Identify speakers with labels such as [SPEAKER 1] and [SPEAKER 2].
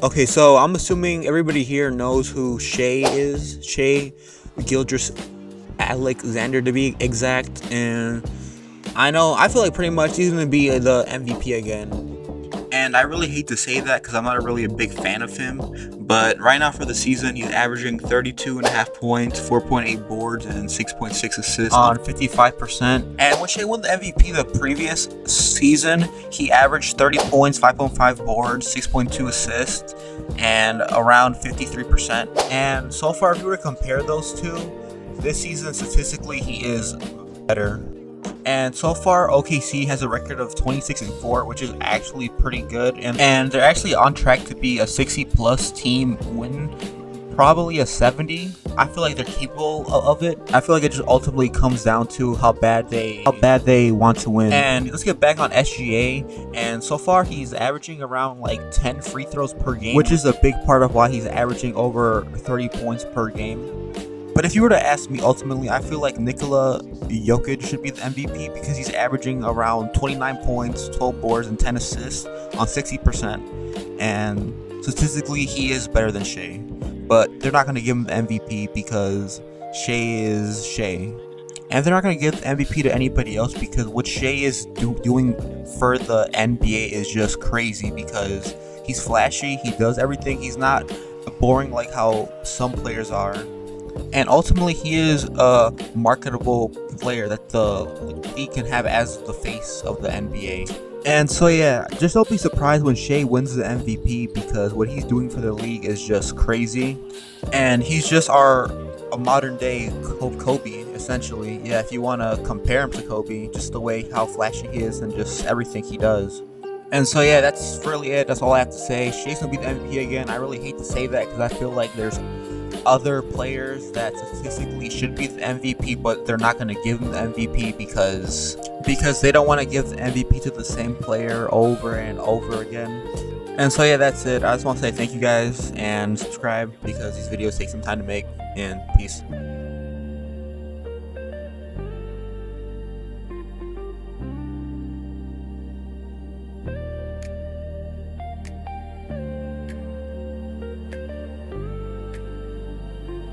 [SPEAKER 1] Okay, so I'm assuming everybody here knows who Shea is. Shea Gildress Alexander to be exact. And I feel like pretty much he's going to be the MVP again. And I really hate to say that because I'm not really a big fan of him. But right now for the season, he's averaging 32.5 points, 4.8 boards, and 6.6 assists on 55%. And when Shea won the MVP the previous season, he averaged 30 points, 5.5 boards, 6.2 assists, and around 53%. And so far, if you were to compare those two, this season statistically, he is better. And so far, OKC has a record of 26-4, which is actually pretty good. And they're actually on track to be a 60-plus team win, probably a 70. I feel like they're capable of it. I feel like it just ultimately comes down to how bad they want to win. And let's get back on SGA. And so far, he's averaging around like 10 free throws per game, which is a big part of why he's averaging over 30 points per game. But if you were to ask me, ultimately, I feel like Nikola Jokic should be the MVP because he's averaging around 29 points, 12 boards, and 10 assists on 60%. And statistically, he is better than Shea. But they're not going to give him the MVP because Shea is Shea. And they're not going to give the MVP to anybody else because what Shea is doing for the NBA is just crazy because he's flashy, he does everything, he's not boring like how some players are. And ultimately, he is a marketable player that the league can have as the face of the NBA. And so yeah, just don't be surprised when Shea wins the MVP because what he's doing for the league is just crazy. And he's just a modern day Kobe, essentially. Yeah, if you want to compare him to Kobe, just the way how flashy he is and just everything he does. And so yeah, that's really it. That's all I have to say. Shea's going to be the MVP again. I really hate to say that because I feel like there's other players that statistically should be the MVP, but they're not going to give them the MVP because they don't want to give the MVP to the same player over and over again. And so yeah, that's it. I just want to say thank you guys and subscribe because these videos take some time to make, and peace.